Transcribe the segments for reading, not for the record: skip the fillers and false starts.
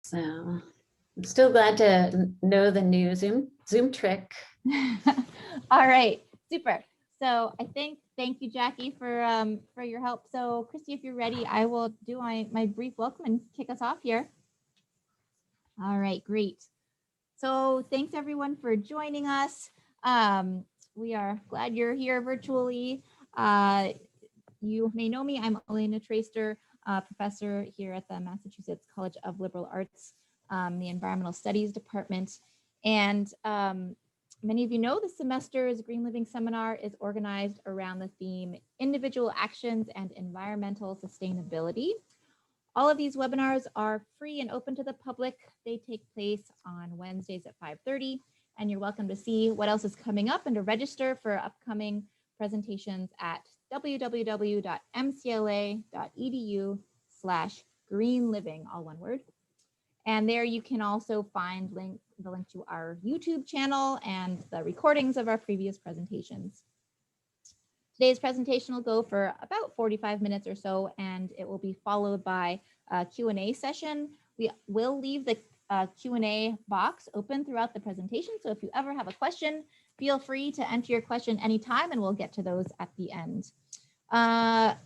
So I'm still glad to know the new Zoom trick. All right, super. So I think, thank you, Jackie, for your help. So Christy, if you're ready, I will do my brief welcome and kick us off here. All right, great. So thanks everyone for joining us. We are glad you're here virtually. You may know me, I'm Elena Traster, professor here at the Massachusetts College of Liberal Arts, the Environmental Studies Department. And many of you know the semester's Green Living Seminar is organized around the theme Individual Actions and Environmental Sustainability. All of these webinars are free and open to the public. They take place on Wednesdays at 5:30, and you're welcome to see what else is coming up and to register for upcoming presentations at www.mcla.edu/greenliving, all one word. And there you can also find the link to our YouTube channel and the recordings of our previous presentations. Today's presentation will go for about 45 minutes or so, and it will be followed by a Q&A session. We will leave the Q&A box open throughout the presentation, so if you ever have a question, feel free to enter your question anytime, and we'll get to those at the end.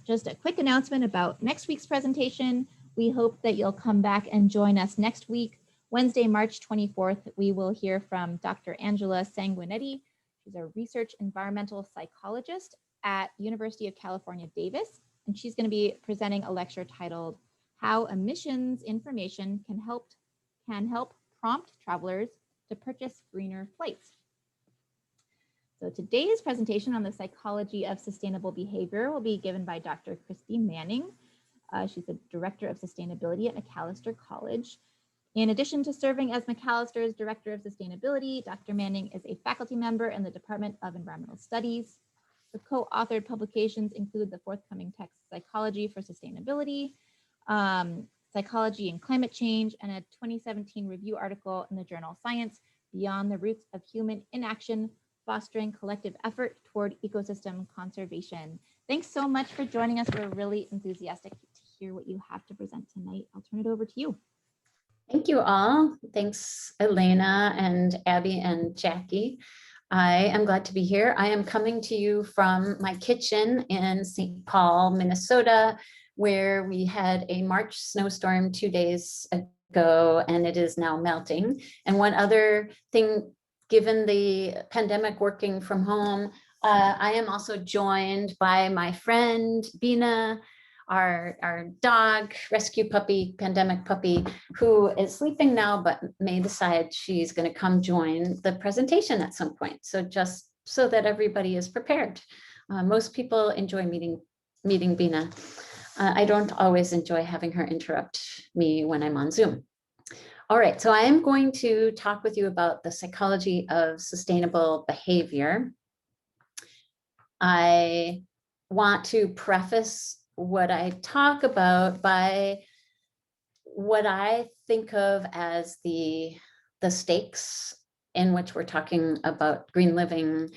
Just a quick announcement about next week's presentation. We hope that you'll come back and join us next week. Wednesday, March 24th, we will hear from Dr. Angela Sanguinetti. She's a research environmental psychologist at University of California, Davis, and she's going to be presenting a lecture titled How Emissions Information Can Help Prompt Travelers to Purchase Greener Flights. So today's presentation on the psychology of sustainable behavior will be given by Dr. Christie Manning. She's the Director of Sustainability at Macalester College. In addition to serving as Macalester's Director of Sustainability, Dr. Manning is a faculty member in the Department of Environmental Studies. The co-authored publications include the forthcoming text Psychology for Sustainability, Psychology and Climate Change, and a 2017 review article in the journal Science, Beyond the Roots of Human Inaction, Fostering Collective Effort Toward Ecosystem Conservation. Thanks so much for joining us. We're really enthusiastic to hear what you have to present tonight. I'll turn it over to you. Thank you all. Thanks, Elena and Abby and Jackie. I am glad to be here. I am coming to you from my kitchen in St. Paul, Minnesota, where we had a March snowstorm 2 days ago, and it is now melting. And one other thing, given the pandemic working from home, I am also joined by my friend, Bina, our dog, rescue puppy, pandemic puppy, who is sleeping now, but may decide she's going to come join the presentation at some point. So just so that everybody is prepared. Most people enjoy meeting Bina. I don't always enjoy having her interrupt me when I'm on Zoom. All right, so I am going to talk with you about the psychology of sustainable behavior. I want to preface what I talk about by what I think of as the stakes in which we're talking about green living,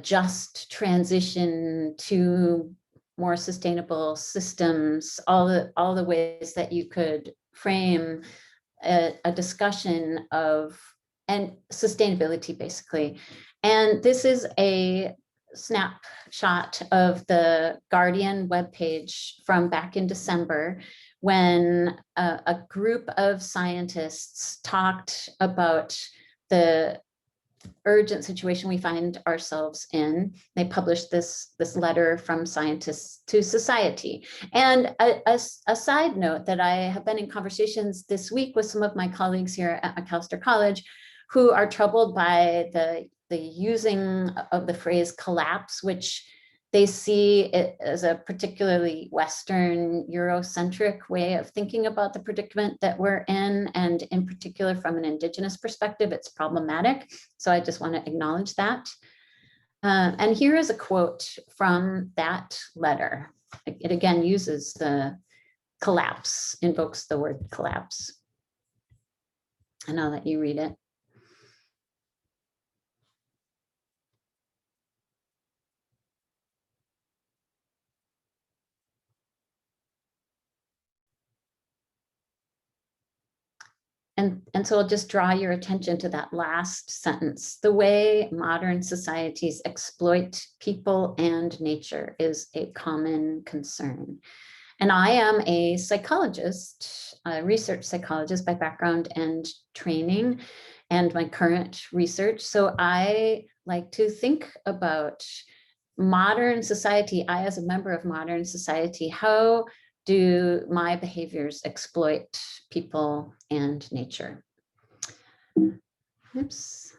just transition to more sustainable systems, all the ways that you could frame a discussion of and sustainability, basically. And this is a snapshot of the Guardian webpage from back in December, when a group of scientists talked about the urgent situation we find ourselves in. They published this letter from scientists to society. And a side note that I have been in conversations this week with some of my colleagues here at Macalester College who are troubled by the using of the phrase collapse, which they see it as a particularly Western Eurocentric way of thinking about the predicament that we're in. And in particular, from an Indigenous perspective, it's problematic. So I just want to acknowledge that. And here is a quote from that letter. It again uses the collapse, invokes the word collapse. And I'll let you read it. And so I'll just draw your attention to that last sentence. The way modern societies exploit people and nature is a common concern. And I am a psychologist, a research psychologist by background and training, and my current research. So I like to think about modern society. I, as a member of modern society, how do my behaviors exploit people and nature? Oops.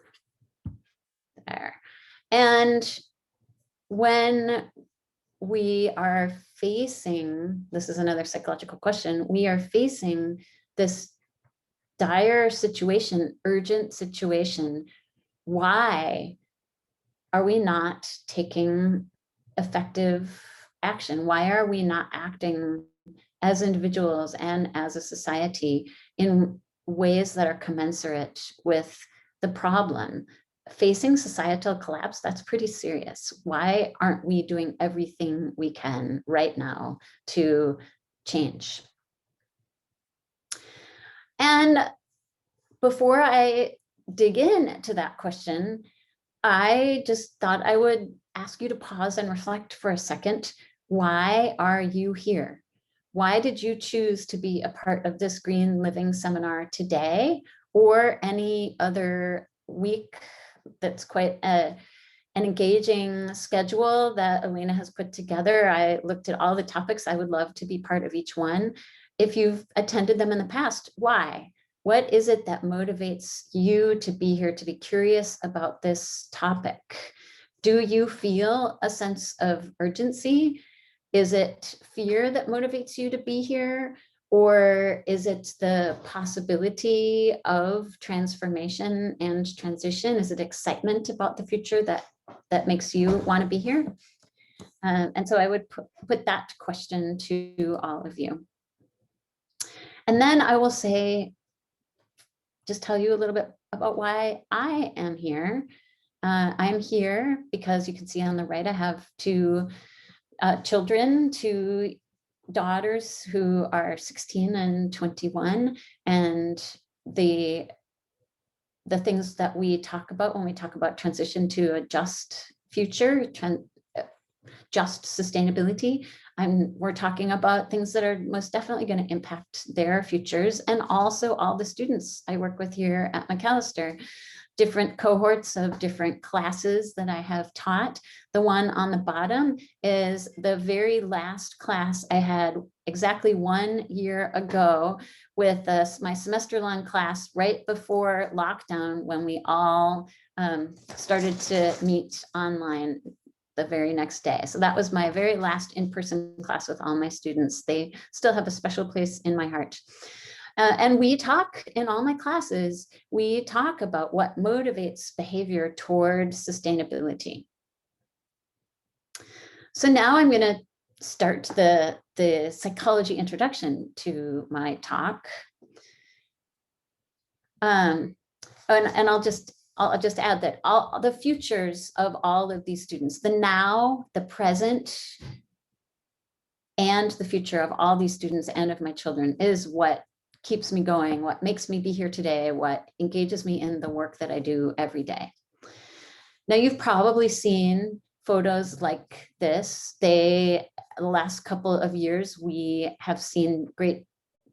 There. And when we are facing, this is another psychological question, we are facing this dire situation, urgent situation, why are we not taking effective action? Why are we not acting as individuals and as a society in ways that are commensurate with the problem? Facing societal collapse, that's pretty serious. Why aren't we doing everything we can right now to change? And before I dig into that question, I just thought I would ask you to pause and reflect for a second. Why are you here? Why did you choose to be a part of this Green Living seminar today or any other week? That's quite an engaging schedule that Elena has put together. I looked at all the topics. I would love to be part of each one. If you've attended them in the past, why? What is it that motivates you to be here, to be curious about this topic? Do you feel a sense of urgency? Is it fear that motivates you to be here? Or is it the possibility of transformation and transition? Is it excitement about the future that makes you want to be here? And so I would put that question to all of you. And then I will say, just tell you a little bit about why I am here. I'm here because you can see on the right, I have two children, two daughters who are 16 and 21. And the things that we talk about when we talk about transition to a just future, just sustainability, we're talking about things that are most definitely going to impact their futures, and also all the students I work with here at Macalester, different cohorts of different classes that I have taught. The one on the bottom is the very last class I had exactly 1 year ago with my semester-long class right before lockdown, when we all started to meet online the very next day. So that was my very last in-person class with all my students. They still have a special place in my heart. And we talk in all my classes, we talk about what motivates behavior toward sustainability. So now I'm going to start the psychology introduction to my talk. And I'll just add that all the futures of all of these students, the now, the present, and the future of all these students and of my children is what keeps me going, what makes me be here today, what engages me in the work that I do every day. Now, you've probably seen photos like this. The last couple of years, we have seen great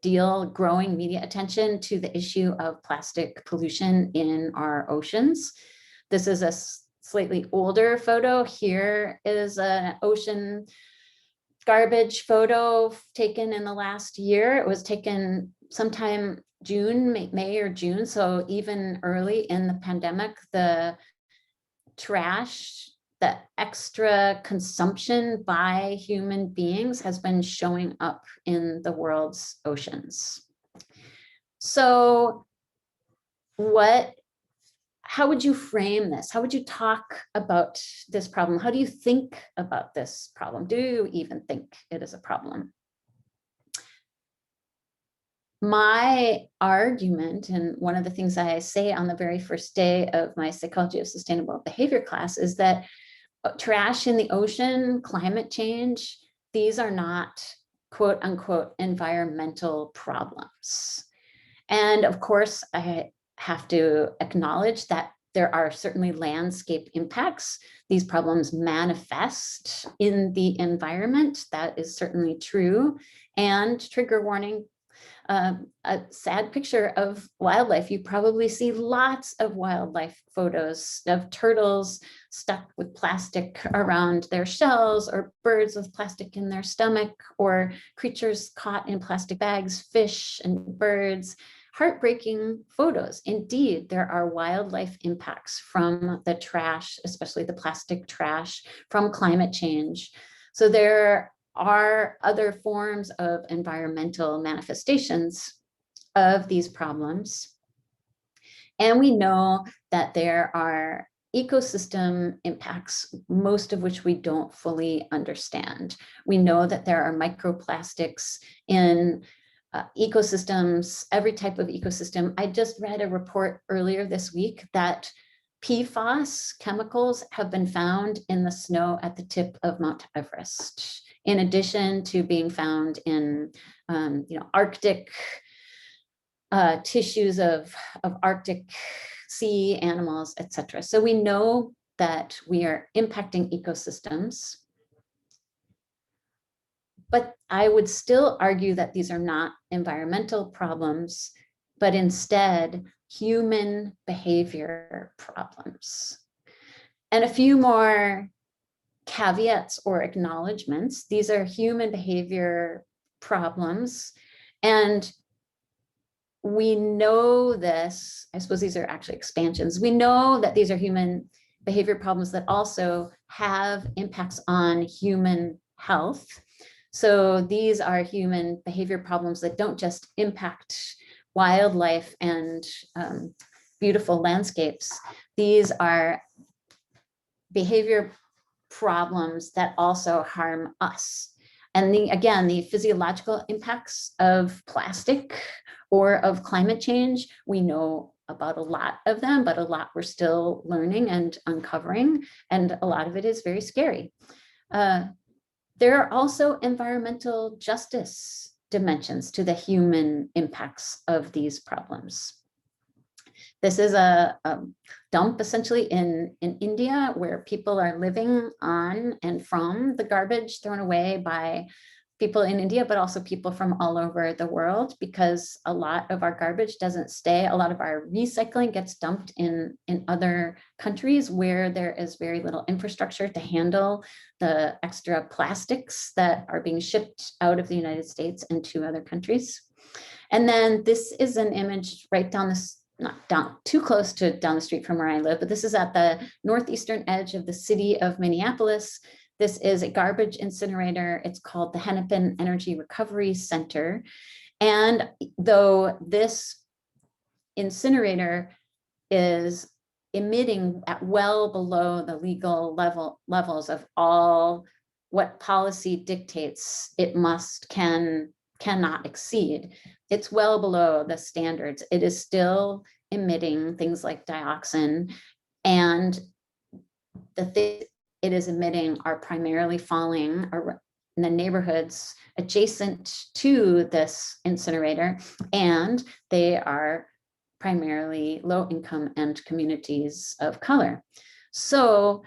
deal growing media attention to the issue of plastic pollution in our oceans. This is a slightly older photo. Here is an ocean garbage photo taken in the last year. It was taken sometime June, May or June. So even early in the pandemic, the trash, the extra consumption by human beings has been showing up in the world's oceans. So how would you frame this? How would you talk about this problem? How do you think about this problem? Do you even think it is a problem? My argument, and one of the things I say on the very first day of my Psychology of Sustainable Behavior class, is that trash in the ocean, climate change, these are not quote unquote environmental problems. And of course, I have to acknowledge that there are certainly landscape impacts. These problems manifest in the environment. That is certainly true. And trigger warning, a sad picture of wildlife. You probably see lots of wildlife photos of turtles stuck with plastic around their shells, or birds with plastic in their stomach, or creatures caught in plastic bags, fish and birds. Heartbreaking photos. Indeed, there are wildlife impacts from the trash, especially the plastic trash, from climate change. So there are other forms of environmental manifestations of these problems. And we know that there are ecosystem impacts, most of which we don't fully understand. We know that there are microplastics in ecosystems, every type of ecosystem. I just read a report earlier this week that PFAS chemicals have been found in the snow at the tip of Mount Everest, in addition to being found in Arctic tissues of Arctic sea animals, etc. So we know that we are impacting ecosystems. But I would still argue that these are not environmental problems, but instead human behavior problems. And a few more caveats or acknowledgements. These are human behavior problems. And we know this, I suppose these are actually expansions. We know that these are human behavior problems that also have impacts on human health. So these are human behavior problems that don't just impact wildlife and beautiful landscapes. These are behavior problems that also harm us. And again, the physiological impacts of plastic or of climate change, we know about a lot of them, but a lot we're still learning and uncovering, and a lot of it is very scary. There are also environmental justice dimensions to the human impacts of these problems. This is a dump essentially in India, where people are living on and from the garbage thrown away by people in India, but also people from all over the world, because a lot of our garbage doesn't stay. A lot of our recycling gets dumped in other countries where there is very little infrastructure to handle the extra plastics that are being shipped out of the United States and to other countries. And then this is an image right down this, not down too close to down the street from where I live, but this is at the northeastern edge of the city of Minneapolis. This is a garbage incinerator. It's called the Hennepin Energy Recovery Center. And though this incinerator is emitting at well below the legal levels of all what policy dictates it cannot exceed, it's well below the standards. It is still emitting things like dioxin, and the thing it is emitting are primarily falling in the neighborhoods adjacent to this incinerator, and they are primarily low income and communities of color. So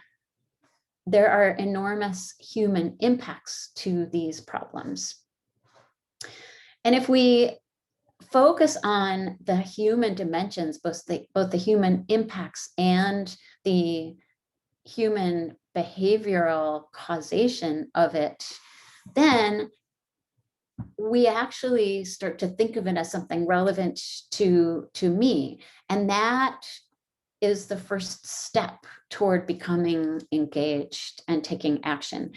there are enormous human impacts to these problems. And if we focus on the human dimensions, both the human impacts and the human behavioral causation of it, then we actually start to think of it as something relevant to me. And that is the first step toward becoming engaged and taking action.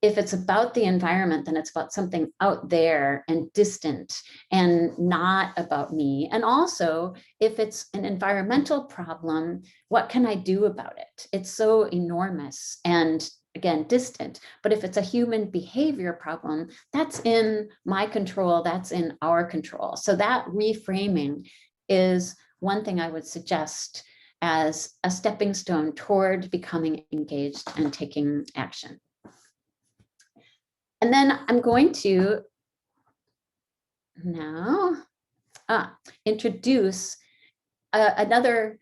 If it's about the environment, then it's about something out there and distant and not about me. And also, if it's an environmental problem, what can I do about it? It's so enormous and, again, distant. But if it's a human behavior problem, that's in my control, that's in our control. So that reframing is one thing I would suggest as a stepping stone toward becoming engaged and taking action. And then I'm going to now introduce another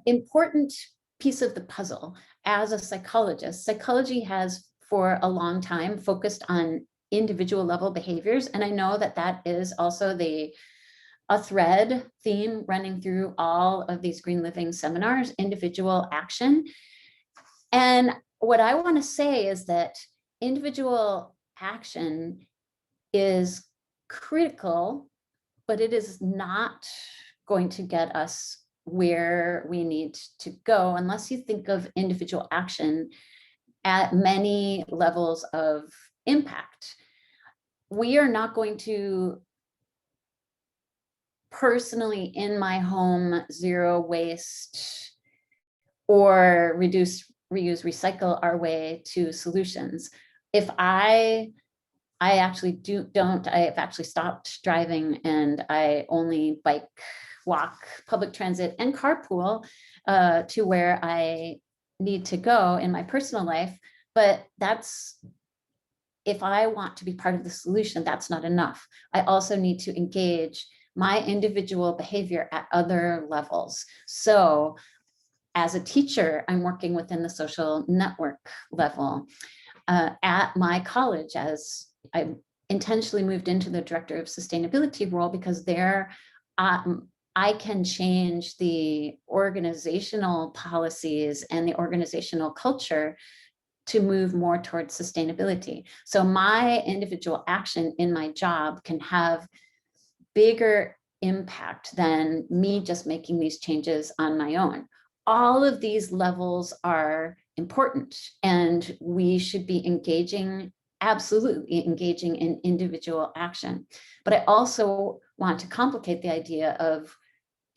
important piece of the puzzle. As a psychologist, psychology has for a long time focused on individual level behaviors. And I know that that is also a thread theme running through all of these green living seminars, individual action. And what I want to say is that individual action is critical, but it is not going to get us where we need to go unless you think of individual action at many levels of impact. We are not going to personally in my home zero waste or reduce, reuse, recycle our way to solutions. If I actually I've actually stopped driving and I only bike, walk, public transit, and carpool to where I need to go in my personal life. But that's, if I want to be part of the solution, that's not enough. I also need to engage my individual behavior at other levels. So as a teacher, I'm working within the social network level. At my college, as I intentionally moved into the director of sustainability role, because there I can change the organizational policies and the organizational culture to move more towards sustainability. So my individual action in my job can have bigger impact than me just making these changes on my own. All of these levels are important, and we should be engaging, absolutely engaging in individual action. But I also want to complicate the idea of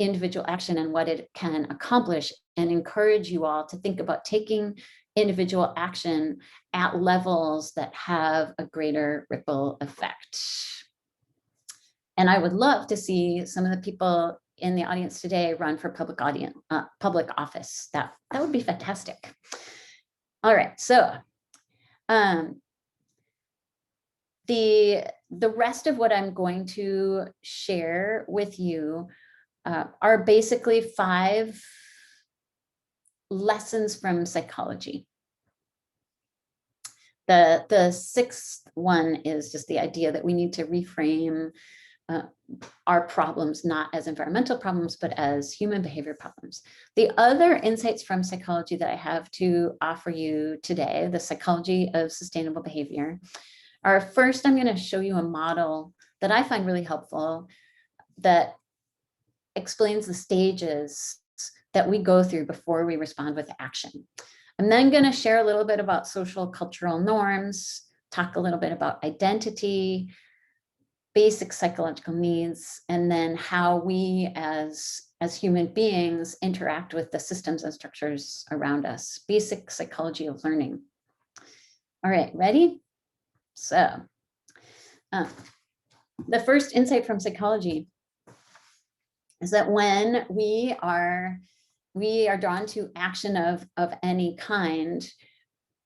individual action and what it can accomplish, and encourage you all to think about taking individual action at levels that have a greater ripple effect. And I would love to see some of the people in the audience today run for public office. That would be fantastic. All right, so the rest of what I'm going to share with you are basically 5 lessons from psychology. The 6th one is just the idea that we need to reframe our problems not as environmental problems, but as human behavior problems. The other insights from psychology that I have to offer you today, the psychology of sustainable behavior, are first, I'm going to show you a model that I find really helpful that explains the stages that we go through before we respond with action. I'm then going to share a little bit about social cultural norms, talk a little bit about identity, basic psychological needs, and then how we as human beings interact with the systems and structures around us. Basic psychology of learning. All right, ready? So the first insight from psychology is that when we are drawn to action of any kind,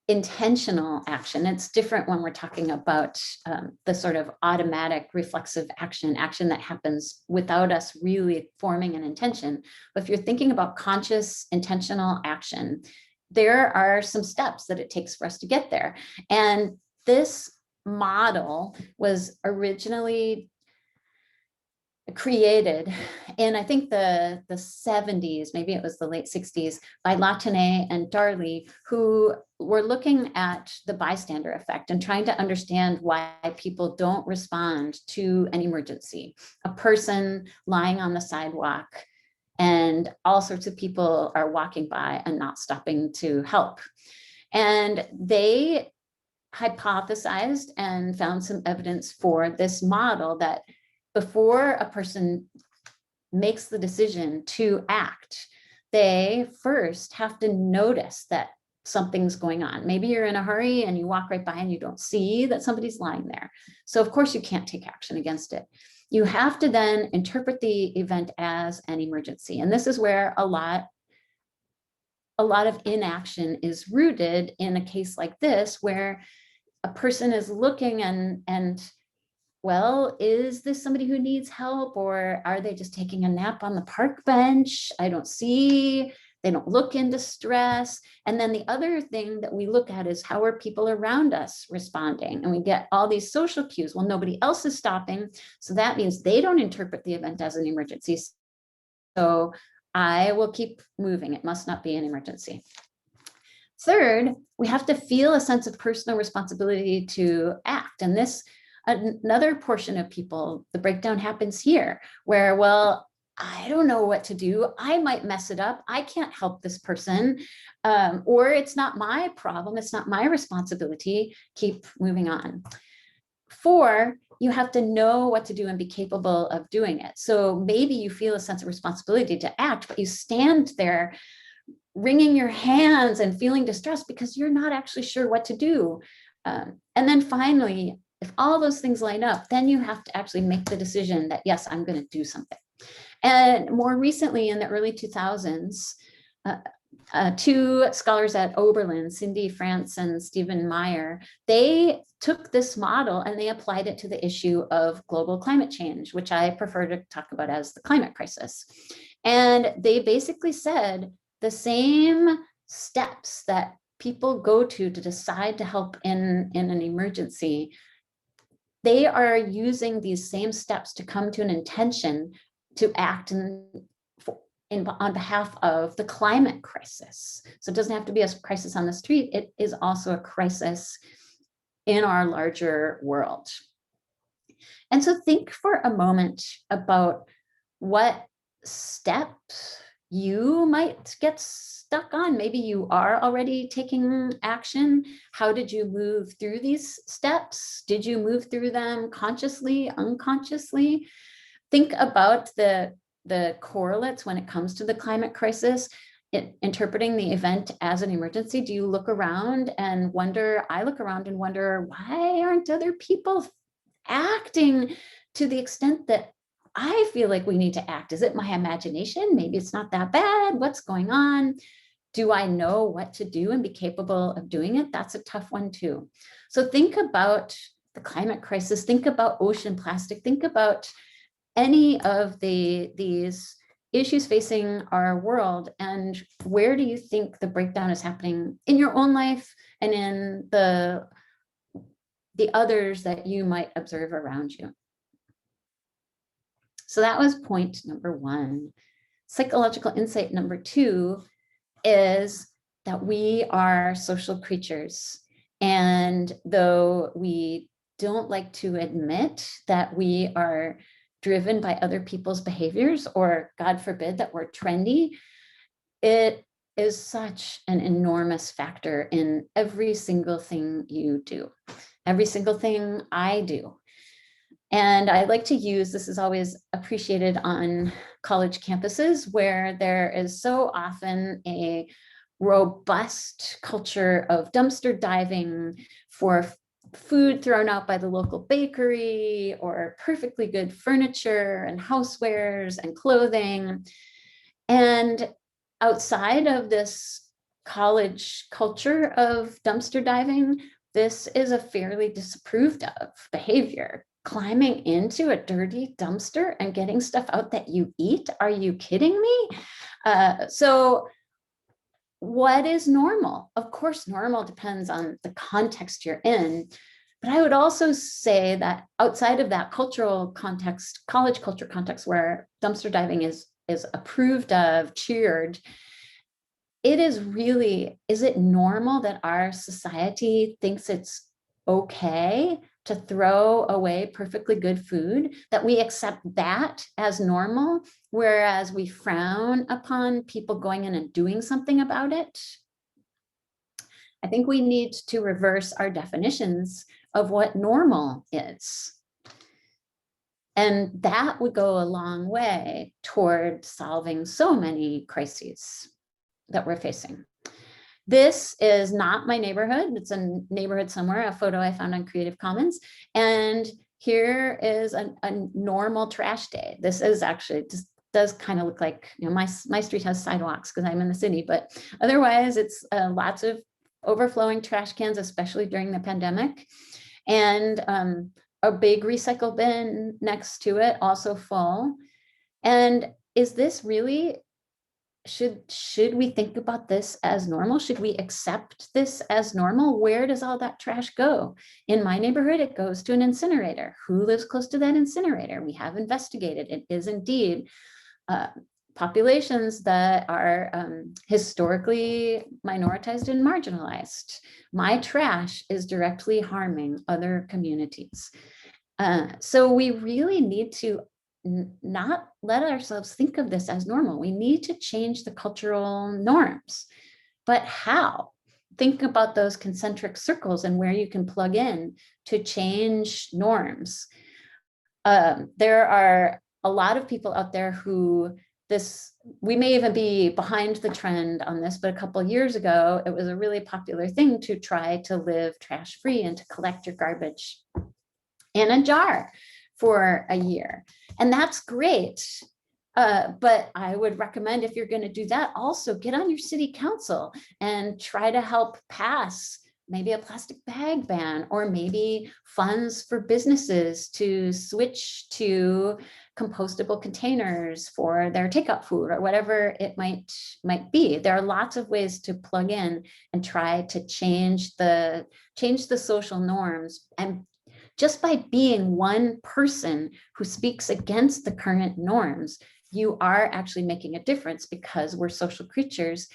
intentional action, it's different when we're talking about the sort of automatic reflexive action that happens without us really forming an intention. But if you're thinking about conscious intentional action, there are some steps that it takes for us to get there. And this model was originally created in, I think, the 70s, maybe it was the late 60s, by Latané and Darley, who were looking at the bystander effect and trying to understand why people don't respond to an emergency. A person lying on the sidewalk and all sorts of people are walking by and not stopping to help. And they hypothesized and found some evidence for this model that before a person makes the decision to act, they first have to notice that something's going on. Maybe you're in a hurry and you walk right by and you don't see that somebody's lying there. So of course you can't take action against it. You have to then interpret the event as an emergency. And this is where a lot of inaction is rooted in a case like this, where a person is looking and well, is this somebody who needs help, or are they just taking a nap on the park bench? I don't see, they don't look in distress. And then the other thing that we look at is how are people around us responding? And we get all these social cues. Well, nobody else is stopping. So that means they don't interpret the event as an emergency. So I will keep moving. It must not be an emergency. Third, we have to feel a sense of personal responsibility to act. And this, another portion of people, the breakdown happens here, where, well, I don't know what to do. I might mess it up. I can't help this person. Or it's not my problem. It's not my responsibility. Keep moving on. 4, you have to know what to do and be capable of doing it. So maybe you feel a sense of responsibility to act, but you stand there wringing your hands and feeling distressed because you're not actually sure what to do. And then finally, if all those things line up, then you have to actually make the decision that, yes, I'm going to do something. And more recently, in the early 2000s, 2 scholars at Oberlin, Cindy France and Stephen Meyer, they took this model and they applied it to the issue of global climate change, which I prefer to talk about as the climate crisis. And they basically said the same steps that people go to decide to help in an emergency, they are using these same steps to come to an intention to act on behalf of the climate crisis. So it doesn't have to be a crisis on the street. It is also a crisis in our larger world. And so think for a moment about what steps you might get stuck on. Maybe you are already taking action. How did you move through these steps? Did you move through them consciously, unconsciously? Think about the correlates when it comes to the climate crisis, interpreting the event as an emergency. Do you look around and wonder, I look around and wonder, why aren't other people acting to the extent that I feel like we need to act? Is it my imagination? Maybe it's not that bad. What's going on? Do I know what to do and be capable of doing it? That's a tough one too. So think about the climate crisis, think about ocean plastic, think about any of these issues facing our world, and where do you think the breakdown is happening in your own life and in the others that you might observe around you? So that was point number 1. Psychological insight number 2 is that we are social creatures. And though we don't like to admit that we are driven by other people's behaviors, or God forbid that we're trendy, it is such an enormous factor in every single thing you do, every single thing I do. And I like to use, this is always appreciated on college campuses, where there is so often a robust culture of dumpster diving for food thrown out by the local bakery, or perfectly good furniture and housewares and clothing. And outside of this college culture of dumpster diving, this is a fairly disapproved of behavior. Climbing into a dirty dumpster and getting stuff out that you eat? Are you kidding me? So what is normal? Of course, normal depends on the context you're in. But I would also say that outside of that cultural context, college culture context, where dumpster diving is approved of, cheered, it is really, is it normal that our society thinks it's okay to throw away perfectly good food, that we accept that as normal, whereas we frown upon people going in and doing something about it? I think we need to reverse our definitions of what normal is. And that would go a long way toward solving so many crises that we're facing. This is not my neighborhood. It's a neighborhood somewhere, a photo I found on Creative Commons. And here is a normal trash day. This is actually just does kind of look like, you know, my street has sidewalks because I'm in the city, but otherwise it's lots of overflowing trash cans, especially during the pandemic. And a big recycle bin next to it, also full. And is this really, should we think about this as normal? Should we accept this as normal? Where does all that trash go? In my neighborhood, it goes to an incinerator. Who lives close to that incinerator? We have investigated. It is indeed populations that are historically minoritized and marginalized. My trash is directly harming other communities. So we really need to not let ourselves think of this as normal. We need to change the cultural norms. But how? Think about those concentric circles and where you can plug in to change norms. There are a lot of people out there who we may even be behind the trend on this, but a couple of years ago, it was a really popular thing to try to live trash free and to collect your garbage in a jar for a year. And that's great. But I would recommend, if you're going to do that, also get on your city council and try to help pass maybe a plastic bag ban, or maybe funds for businesses to switch to compostable containers for their takeout food, or whatever it might be. There are lots of ways to plug in and try to change the social norms. And just by being one person who speaks against the current norms, you are actually making a difference, because we're social creatures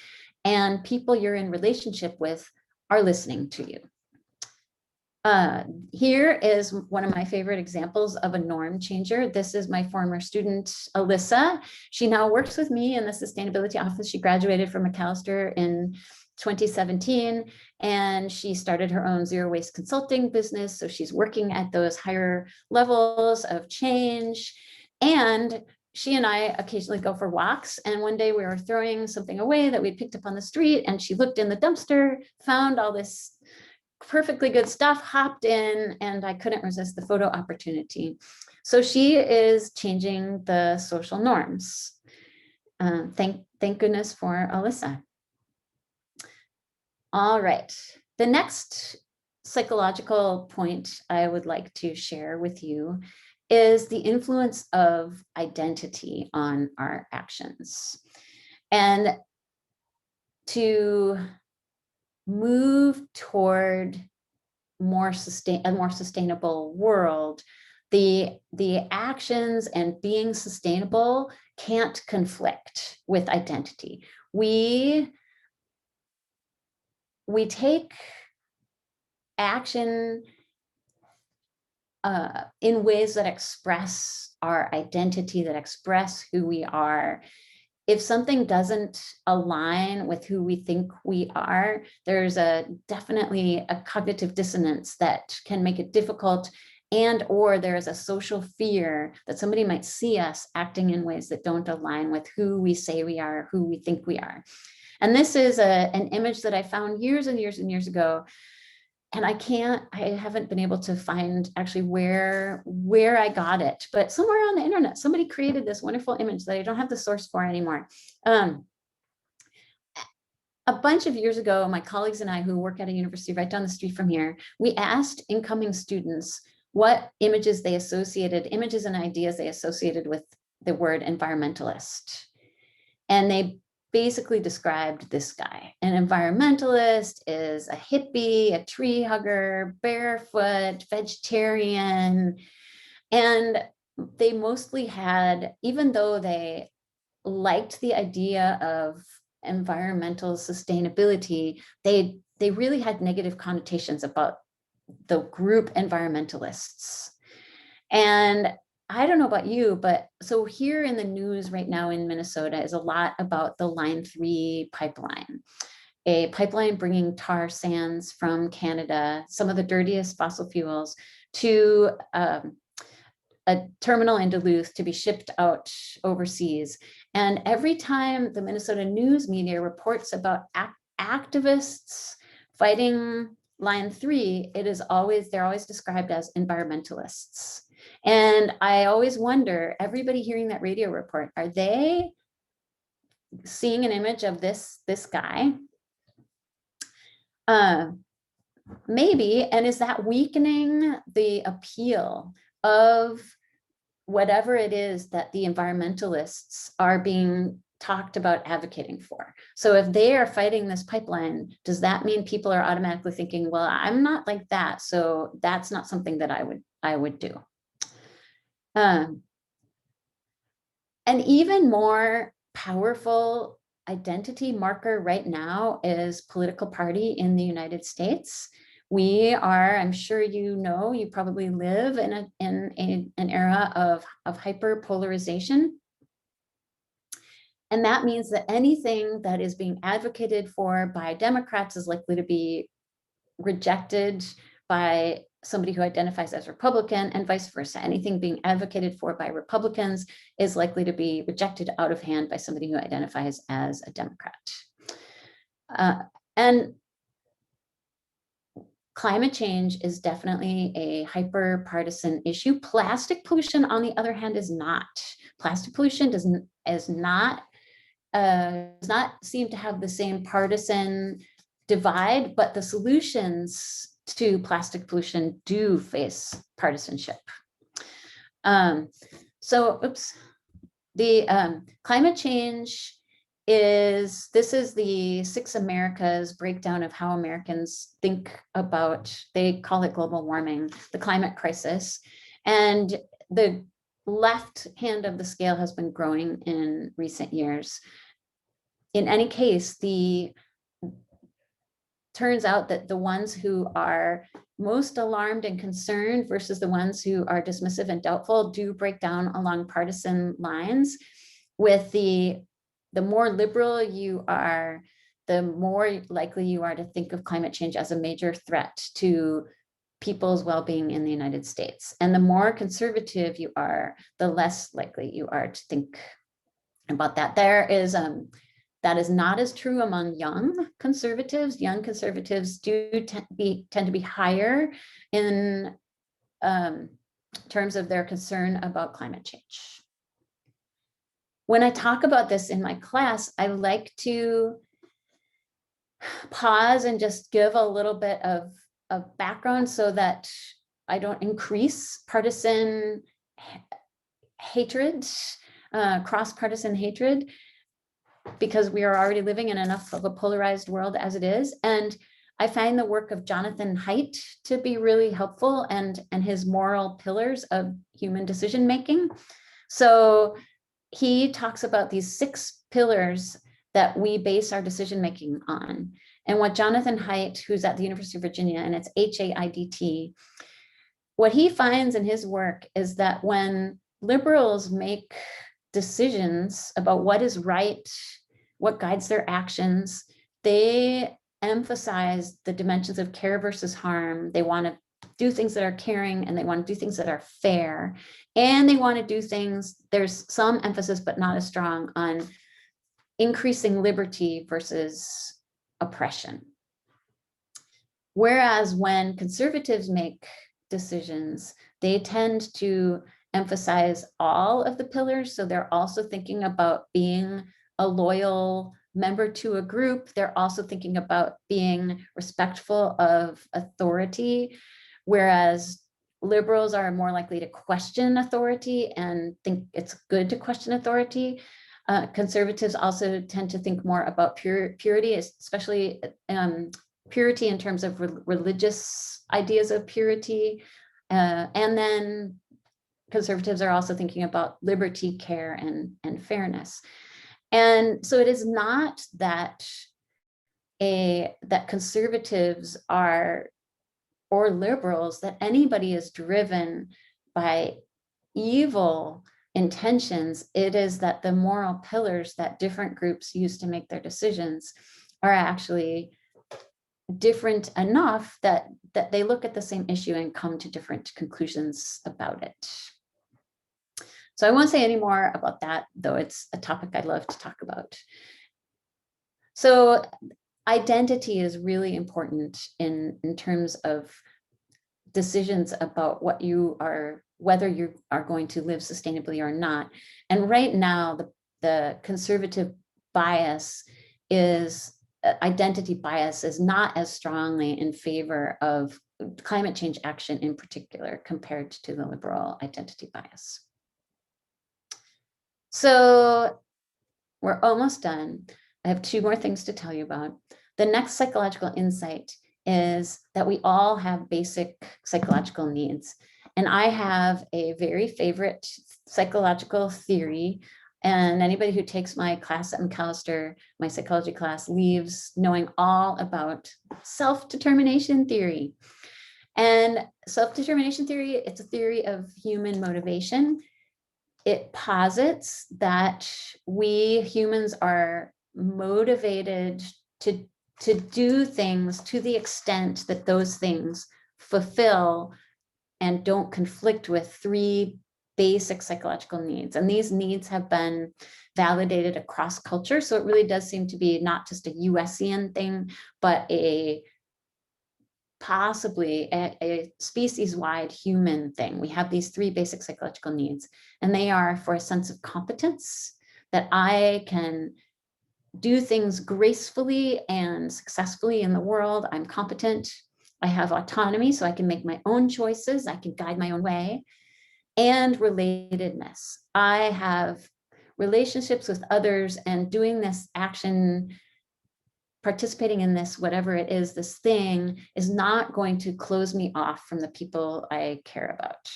and people you're in relationship with are listening to you. Here is one of my favorite examples of a norm changer. This is my former student, Alyssa. She now works with me in the sustainability office. She graduated from Macalester in 2017, and she started her own zero waste consulting business. So she's working at those higher levels of change. And she and I occasionally go for walks. And one day we were throwing something away that we picked up on the street, and she looked in the dumpster, found all this perfectly good stuff, hopped in, and I couldn't resist the photo opportunity. So she is changing the social norms. Thank goodness for Alyssa. All right, the next psychological point I would like to share with you is the influence of identity on our actions. And to move toward a more sustainable world, the actions and being sustainable can't conflict with identity. We take action in ways that express our identity, that express who we are. If something doesn't align with who we think we are, there's definitely a cognitive dissonance that can make it difficult, and or there is a social fear that somebody might see us acting in ways that don't align with who we say we are, who we think we are. And this is an image that I found years and years and years ago. And I haven't been able to find actually where I got it, but somewhere on the internet, somebody created this wonderful image that I don't have the source for anymore. A bunch of years ago, my colleagues and I, who work at a university right down the street from here, we asked incoming students what images and ideas they associated with the word environmentalist. And they basically described this guy. An environmentalist is a hippie, a tree hugger, barefoot, vegetarian. And they mostly had, even though they liked the idea of environmental sustainability, they really had negative connotations about the group environmentalists. And I don't know about you, but so here in the news right now in Minnesota is a lot about the Line 3 pipeline, a pipeline bringing tar sands from Canada, some of the dirtiest fossil fuels, to a terminal in Duluth to be shipped out overseas. And every time the Minnesota news media reports about activists fighting Line 3, they're always described as environmentalists. And I always wonder, everybody hearing that radio report, are they seeing an image of this guy? maybe, and is that weakening the appeal of whatever it is that the environmentalists are being talked about advocating for? So if they are fighting this pipeline, does that mean people are automatically thinking, well, I'm not like that, so that's not something that I would do? An even more powerful identity marker right now is political party in the United States. We are, I'm sure you know, you probably live in an era of hyperpolarization. And that means that anything that is being advocated for by Democrats is likely to be rejected by somebody who identifies as Republican, and vice versa. Anything being advocated for by Republicans is likely to be rejected out of hand by somebody who identifies as a Democrat. And climate change is definitely a hyper-partisan issue. Plastic pollution, on the other hand, is not. Plastic pollution does not seem to have the same partisan divide, but the solutions to plastic pollution do face partisanship. The climate change this is the Six Americas breakdown of how Americans think about, they call it global warming, the climate crisis. And the left hand of the scale has been growing in recent years. In any case, turns out that the ones who are most alarmed and concerned versus the ones who are dismissive and doubtful do break down along partisan lines. With the more liberal you are, the more likely you are to think of climate change as a major threat to people's well-being in the United States. And the more conservative you are, the less likely you are to think about that. That is not as true among young conservatives. Young conservatives do tend to be higher in terms of their concern about climate change. When I talk about this in my class, I like to pause and just give a little bit of background so that I don't increase partisan hatred, cross-partisan hatred, because we are already living in enough of a polarized world as it is. And I find the work of Jonathan Haidt to be really helpful, and his moral pillars of human decision-making. So he talks about these 6 pillars that we base our decision-making on. And what Jonathan Haidt, who's at the University of Virginia, and it's H-A-I-D-T, what he finds in his work is that when liberals make decisions about what is right, what guides their actions, they emphasize the dimensions of care versus harm. They want to do things that are caring, and they want to do things that are fair. And they want to do things, there's some emphasis, but not as strong, on increasing liberty versus oppression. Whereas when conservatives make decisions, they tend to emphasize all of the pillars. So they're also thinking about being a loyal member to a group. They're also thinking about being respectful of authority, whereas liberals are more likely to question authority and think it's good to question authority. Conservatives also tend to think more about purity, especially purity in terms of religious ideas of purity. And then conservatives are also thinking about liberty, care, and fairness. And so it is not that conservatives are, or liberals, that anybody is driven by evil intentions. It is that the moral pillars that different groups use to make their decisions are actually different enough that they look at the same issue and come to different conclusions about it. So I won't say any more about that, though it's a topic I love to talk about. So identity is really important in terms of decisions about what you are, whether you are going to live sustainably or not. And right now, the conservative bias is identity bias is not as strongly in favor of climate change action in particular compared to the liberal identity bias. So we're almost done. I have 2 more things to tell you about. The next psychological insight is that we all have basic psychological needs. And I have a very favorite psychological theory. And anybody who takes my class at Macalester, my psychology class, leaves knowing all about self-determination theory. And self-determination theory, it's a theory of human motivation. It posits that we humans are motivated to do things to the extent that those things fulfill and don't conflict with 3 basic psychological needs. And these needs have been validated across culture. So it really does seem to be not just a USian thing, but possibly a species-wide human thing. We have these 3 basic psychological needs, and they are for a sense of competence, that I can do things gracefully and successfully in the world. I'm competent. I have autonomy, so I can make my own choices. I can guide my own way. And relatedness. I have relationships with others, and doing this action, participating in this, whatever it is, this thing is not going to close me off from the people I care about.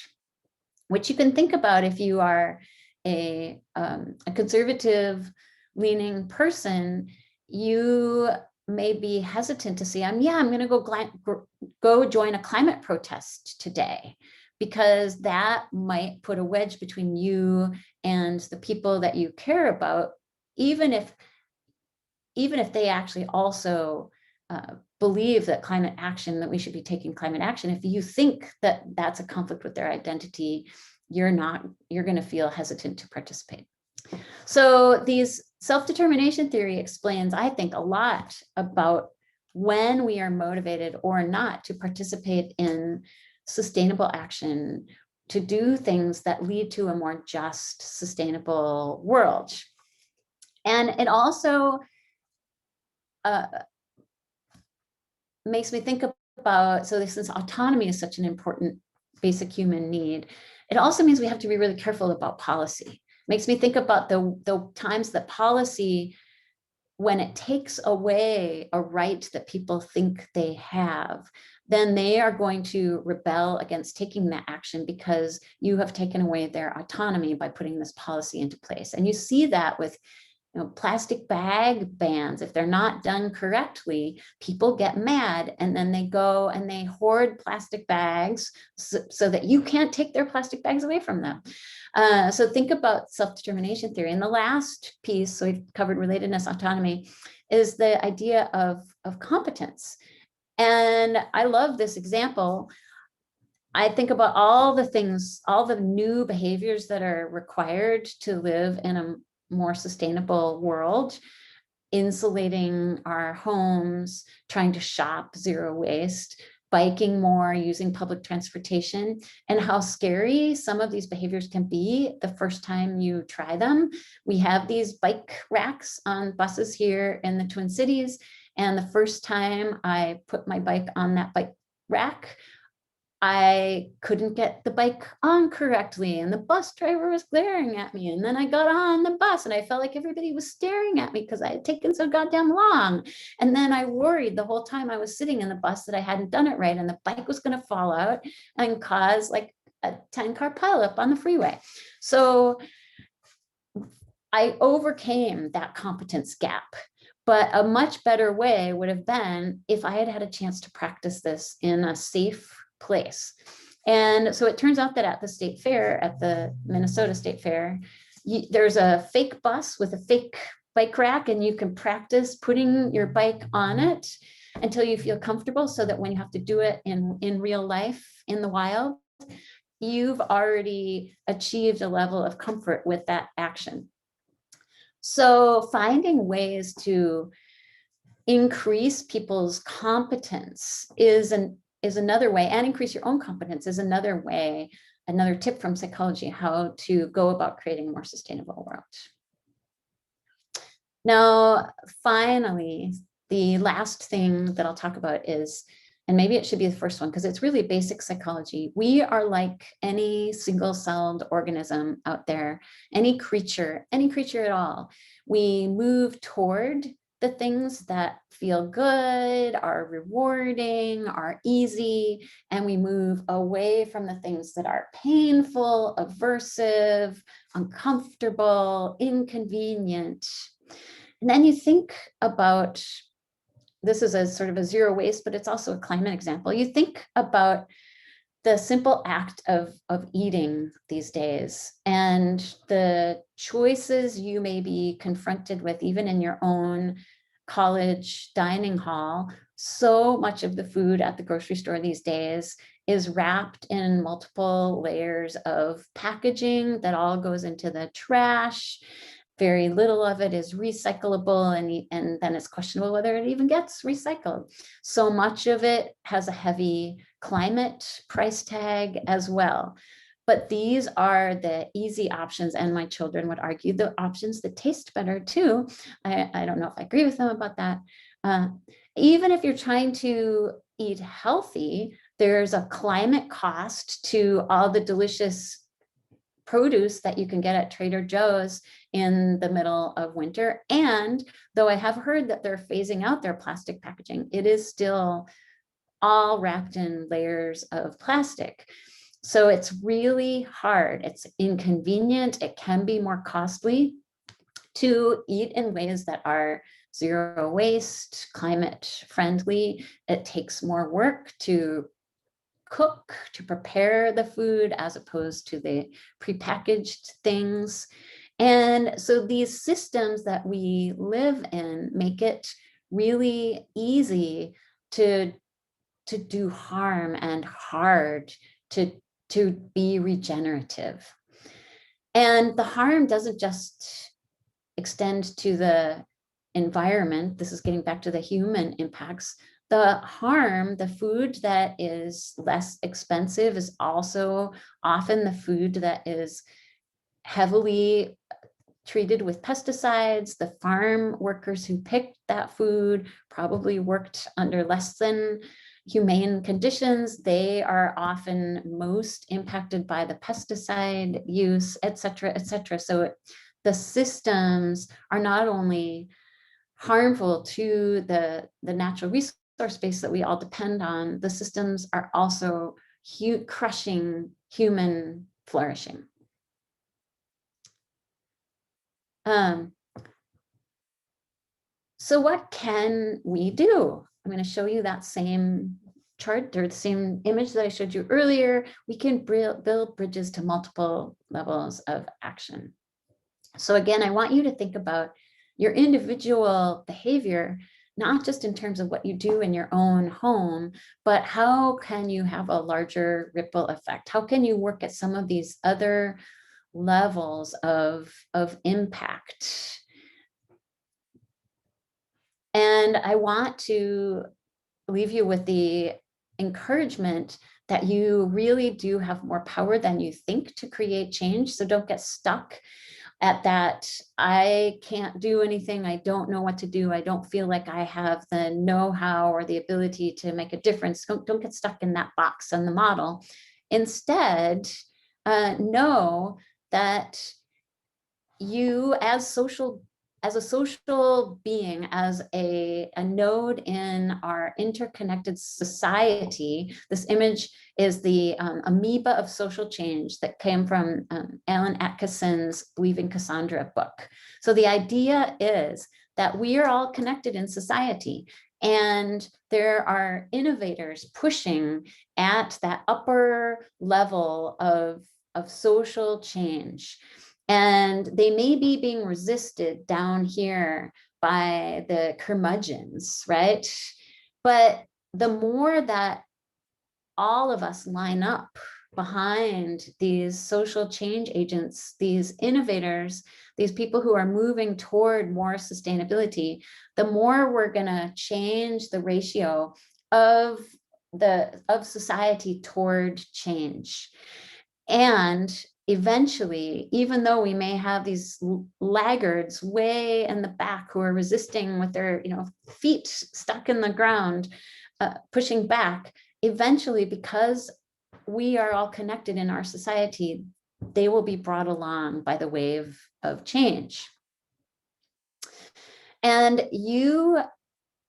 Which you can think about if you are a conservative leaning person. You may be hesitant to say, I'm going to go join a climate protest today, because that might put a wedge between you and the people that you care about, even if they actually also believe that we should be taking climate action. If you think that that's a conflict with their identity, you're going to feel hesitant to participate. So these self-determination theory explains, I think, a lot about when we are motivated or not to participate in sustainable action, to do things that lead to a more just, sustainable world. And it also makes me think about, so since autonomy is such an important basic human need, it also means we have to be really careful about policy. Makes me think about the times that policy, when it takes away a right that people think they have, then they are going to rebel against taking that action because you have taken away their autonomy by putting this policy into place. And you see that with plastic bag bans. If they're not done correctly, people get mad, and then they go and they hoard plastic bags so that you can't take their plastic bags away from them. So think about self-determination theory. And the last piece, so we've covered relatedness, autonomy, is the idea of competence. And I love this example. I think about all the things, all the new behaviors that are required to live in a more sustainable world: insulating our homes, trying to shop zero waste, biking more, using public transportation, and how scary some of these behaviors can be the first time you try them. We have these bike racks on buses here in the Twin Cities, and the first time I put my bike on that bike rack, I couldn't get the bike on correctly, and the bus driver was glaring at me. And then I got on the bus and I felt like everybody was staring at me because I had taken so goddamn long. And then I worried the whole time I was sitting in the bus that I hadn't done it right, and the bike was going to fall out and cause like a 10-car pileup on the freeway. So I overcame that competence gap. But a much better way would have been if I had had a chance to practice this in a safe place. And so it turns out that at the state fair, at the Minnesota State Fair, there's a fake bus with a fake bike rack, and you can practice putting your bike on it until you feel comfortable, so that when you have to do it in real life, in the wild, you've already achieved a level of comfort with that action. So finding ways to increase people's competence is another way, and increase your own competence is another way, another tip from psychology, how to go about creating a more sustainable world. Now, finally, the last thing that I'll talk about is, and maybe it should be the first one because it's really basic psychology. We are like any single-celled organism out there, any creature at all. We move toward the things that feel good, are rewarding, are easy, and we move away from the things that are painful, aversive, uncomfortable, inconvenient. And then you think about, this is a sort of a zero waste, but it's also a climate example. You think about the simple act of eating these days and the choices you may be confronted with, even in your own college dining hall. So much of the food at the grocery store these days is wrapped in multiple layers of packaging that all goes into the trash. Very little of it is recyclable, and then it's questionable whether it even gets recycled. So much of it has a heavy climate price tag as well. But these are the easy options, and my children would argue the options that taste better too. I don't know if I agree with them about that. Even if you're trying to eat healthy, there's a climate cost to all the delicious produce that you can get at Trader Joe's in the middle of winter. And though I have heard that they're phasing out their plastic packaging, it is still all wrapped in layers of plastic. So it's really hard. It's inconvenient. It can be more costly to eat in ways that are zero waste, climate friendly. It takes more work to cook, to prepare the food as opposed to the prepackaged things. And so these systems that we live in make it really easy to do harm and hard to be regenerative. And the harm doesn't just extend to the environment. This is getting back to the human impacts. The harm, the food that is less expensive is also often the food that is heavily treated with pesticides. The farm workers who picked that food probably worked under less than humane conditions. They are often most impacted by the pesticide use, et cetera, et cetera. So the systems are not only harmful to the natural resource base that we all depend on, the systems are also crushing human flourishing. So what can we do? I'm going to show you that same chart or the same image that I showed you earlier. We can build bridges to multiple levels of action. So again, I want you to think about your individual behavior, not just in terms of what you do in your own home, but how can you have a larger ripple effect? How can you work at some of these other levels of impact? And I want to leave you with the encouragement that you really do have more power than you think to create change. So don't get stuck at that. I can't do anything. I don't know what to do. I don't feel like I have the know-how or the ability to make a difference. Don't get stuck in that box and the model. Instead, know that you as a social being, as a node in our interconnected society. This image is the amoeba of social change that came from Alan Atkinson's Believing Cassandra book. So the idea is that we are all connected in society, and there are innovators pushing at that upper level of social change. And they may be being resisted down here by the curmudgeons, right? But the more that all of us line up behind these social change agents, these innovators, these people who are moving toward more sustainability, the more we're going to change the ratio of society toward change. And eventually, even though we may have these laggards way in the back who are resisting with their, feet stuck in the ground, pushing back, eventually, because we are all connected in our society, they will be brought along by the wave of change. And you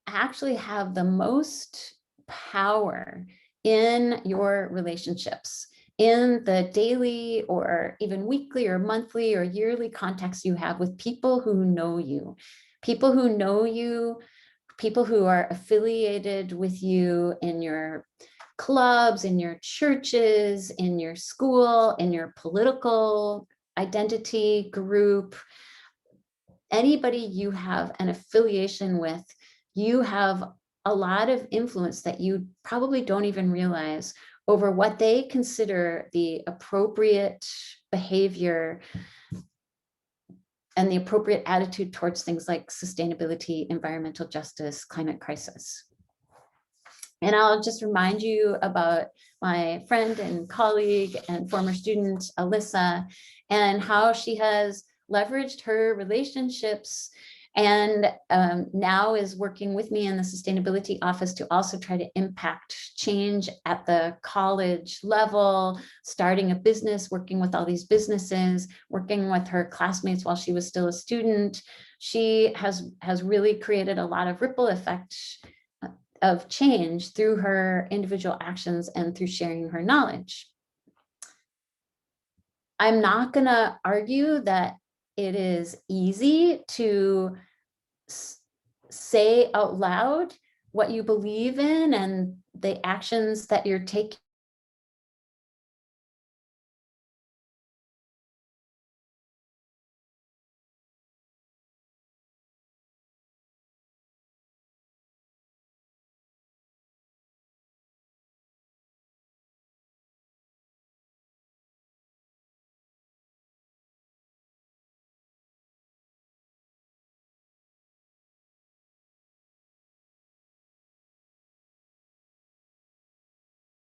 actually have the most power in your relationships, in the daily or even weekly or monthly or yearly contacts you have with people who know you, people who are affiliated with you in your clubs, in your churches, in your school, in your political identity group. Anybody you have an affiliation with, you have a lot of influence that you probably don't even realize over what they consider the appropriate behavior and the appropriate attitude towards things like sustainability, environmental justice, climate crisis. And I'll just remind you about my friend and colleague and former student, Alyssa, and how she has leveraged her relationships and now is working with me in the sustainability office to also try to impact change at the college level, starting a business, working with all these businesses, working with her classmates while she was still a student. She has really created a lot of ripple effect of change through her individual actions and through sharing her knowledge. I'm not going to argue that it is easy to say out loud what you believe in and the actions that you're taking.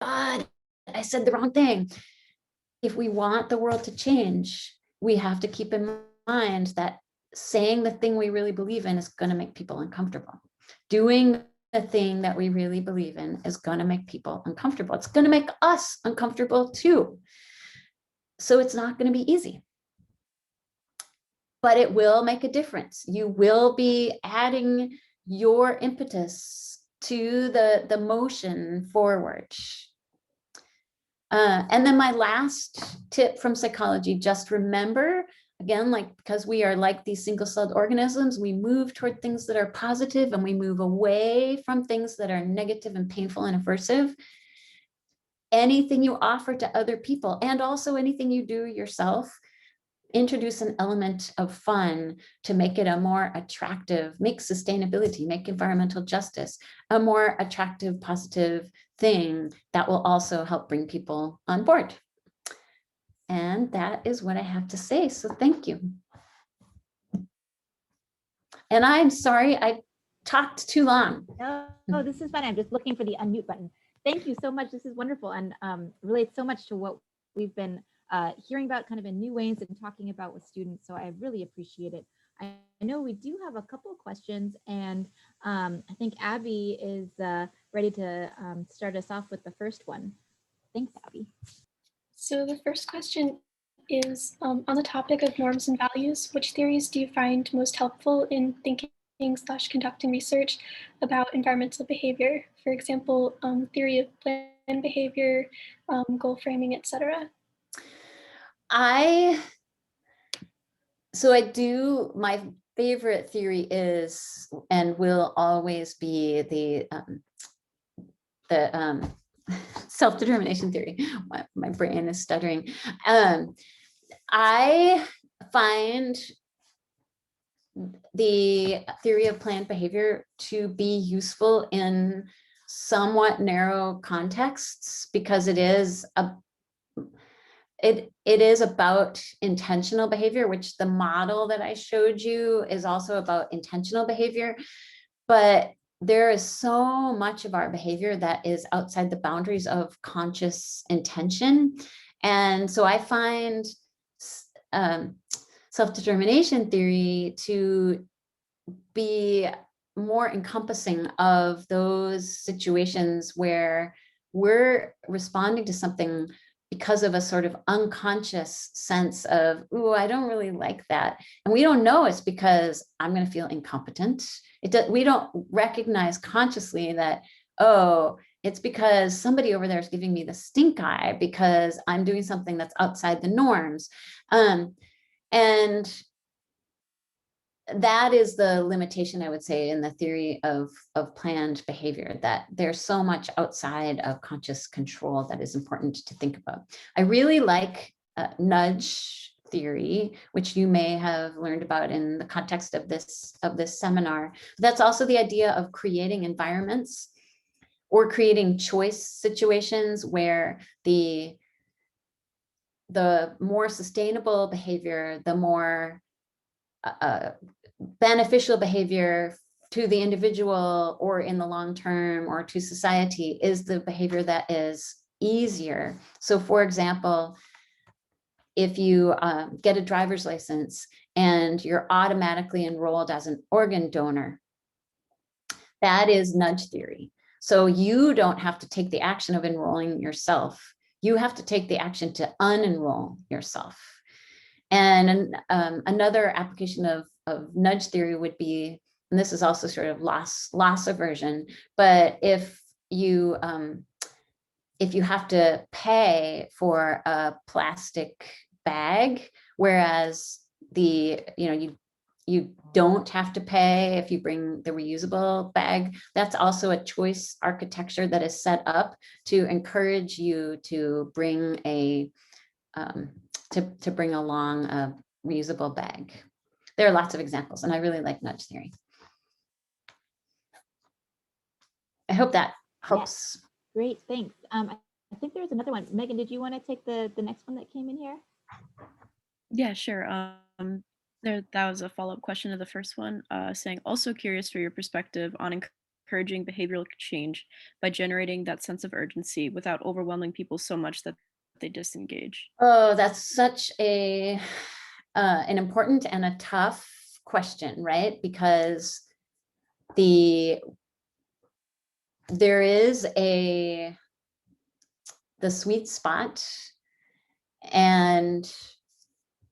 God, I said the wrong thing. If we want the world to change, we have to keep in mind that saying the thing we really believe in is going to make people uncomfortable. Doing the thing that we really believe in is going to make people uncomfortable. It's going to make us uncomfortable too. So it's not going to be easy. But it will make a difference. You will be adding your impetus to the motion forward. And then my last tip from psychology, just remember, again, because we are like these single-celled organisms, we move toward things that are positive and we move away from things that are negative and painful and aversive. Anything you offer to other people, and also anything you do yourself, introduce an element of fun to make it a more attractive, make sustainability, make environmental justice a more attractive, positive thing that will also help bring people on board. And that is what I have to say. So thank you. And I'm sorry I talked too long. No, this is fun. I'm just looking for the unmute button. Thank you so much. This is wonderful and relates so much to what we've been hearing about kind of in new ways and talking about with students. So I really appreciate it. I know we do have a couple of questions, and I think Abby is ready to start us off with the first one. Thanks, Abby. So the first question is on the topic of norms and values. Which theories do you find most helpful in thinking/conducting research about environmental behavior? For example, theory of planned behavior, goal framing, etc. My favorite theory is and will always be the self-determination theory. My brain is stuttering. I find the theory of planned behavior to be useful in somewhat narrow contexts because it is about intentional behavior, which the model that I showed you is also about intentional behavior. But there is so much of our behavior that is outside the boundaries of conscious intention. And so I find self-determination theory to be more encompassing of those situations where we're responding to something because of a sort of unconscious sense of, ooh, I don't really like that. And we don't know it's because I'm going to feel incompetent. We don't recognize consciously that, oh, it's because somebody over there is giving me the stink eye because I'm doing something that's outside the norms. And that is the limitation, I would say, in the theory of planned behavior, that there's so much outside of conscious control that is important to think about. I really like nudge theory, which you may have learned about in the context of this seminar. That's also the idea of creating environments or creating choice situations where the more sustainable behavior, the more beneficial behavior to the individual or in the long term or to society is the behavior that is easier. So for example, if you get a driver's license and you're automatically enrolled as an organ donor, that is nudge theory. So you don't have to take the action of enrolling yourself. You have to take the action to unenroll yourself. And another application of nudge theory would be, and this is also sort of loss aversion, but if you have to pay for a plastic bag, whereas you don't have to pay if you bring the reusable bag, that's also a choice architecture that is set up to encourage you to bring to bring along a reusable bag. There are lots of examples, and I really like nudge theory. I hope that helps. Yeah. Great, thanks. I think there's another one. Megan, did you want to take the next one that came in here? Yeah, sure. That was a follow-up question to the first one, saying, also curious for your perspective on encouraging behavioral change by generating that sense of urgency without overwhelming people so much that they disengage. Oh, that's such an important and a tough question, right? Because there is the sweet spot, and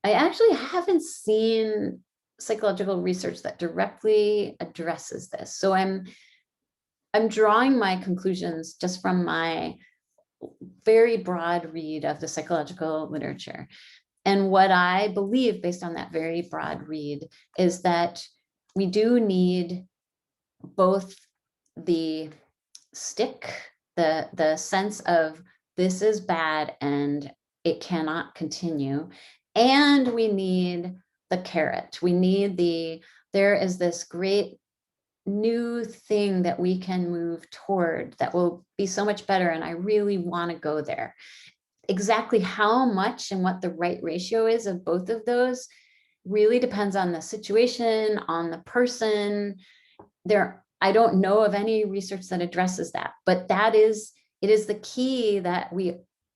I actually haven't seen psychological research that directly addresses this. So I'm drawing my conclusions just from my very broad read of the psychological literature. And what I believe, based on that very broad read, is that we do need both the stick, the sense of this is bad and it cannot continue, and we need the carrot. We need there is this great new thing that we can move toward that will be so much better, and I really want to go there. Exactly how much and what the right ratio is of both of those really depends on the situation, on the person. I don't know of any research that addresses that, but it is the key that we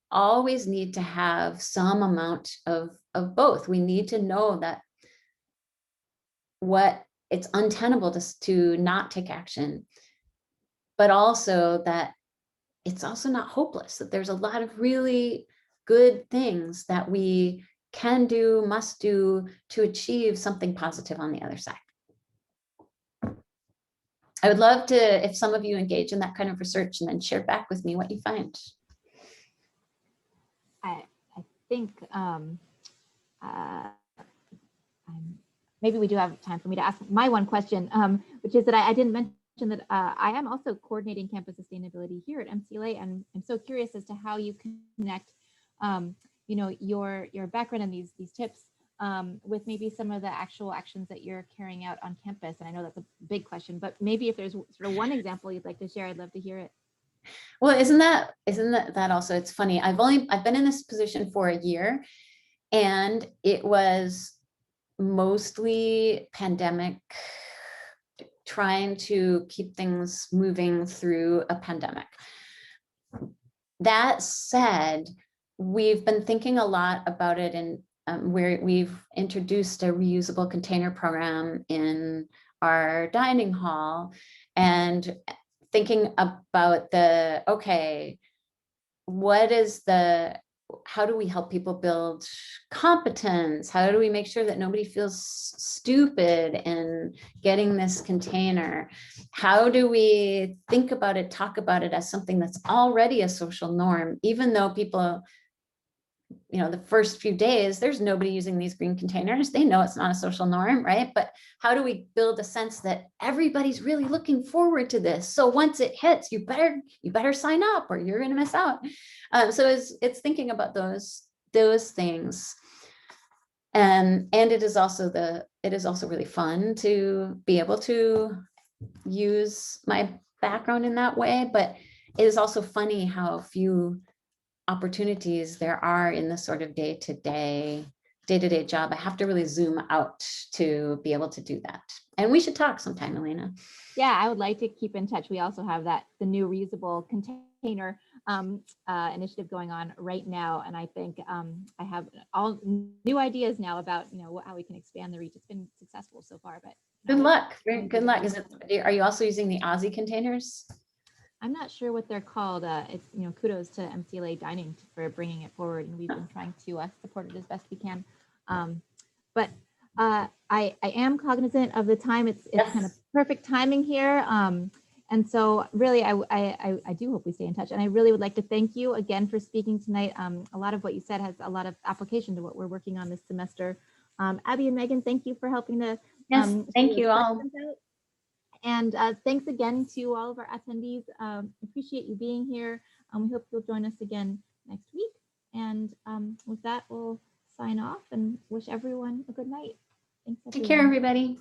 always need to have some amount of both. We need to know that it's untenable to not take action, but also that it's also not hopeless, that there's a lot of really good things that we can do, must do to achieve something positive on the other side. I would love to, if some of you engage in that kind of research and then share back with me what you find. I think maybe we do have time for me to ask my one question, which is that I didn't mention that I am also coordinating campus sustainability here at MCLA, and I'm so curious as to how you connect, your background and these tips with maybe some of the actual actions that you're carrying out on campus. And I know that's a big question, but maybe if there's sort of one example you'd like to share, I'd love to hear it. Well, isn't that also, it's funny, I've been in this position for a year, and it was mostly pandemic, trying to keep things moving through a pandemic. That said, we've been thinking a lot about it, and we've introduced a reusable container program in our dining hall, and thinking about okay, how do we help people build competence? How do we make sure that nobody feels stupid in getting this container? How do we think about it, talk about it as something that's already a social norm, even though people, the first few days, there's nobody using these green containers. They know it's not a social norm, right? But how do we build a sense that everybody's really looking forward to this? So once it hits, you better sign up or you're going to miss out. So it's thinking about those things. And it is also really fun to be able to use my background in that way. But it is also funny how few opportunities there are in this sort of day-to-day job. I have to really zoom out to be able to do that. And we should talk sometime, Elena. Yeah, I would like to keep in touch. We also have the new reusable container initiative going on right now. And I think I have all new ideas now about, how we can expand the reach. It's been successful so far, but. Good luck. Good luck. Are you also using the Aussie containers? I'm not sure what they're called. It's, kudos to MCLA Dining for bringing it forward, and we've been trying to support it as best we can. But I am cognizant of the time. It's Yes. kind of perfect timing here. And so really, I do hope we stay in touch. And I really would like to thank you again for speaking tonight. A lot of what you said has a lot of application to what we're working on this semester. Abby and Megan, thank you for helping to Yes, thank you all. And thanks again to all of our attendees. Appreciate you being here. We hope you'll join us again next week. And with that, we'll sign off and wish everyone a good night. Thanks, everyone. Take care, everybody.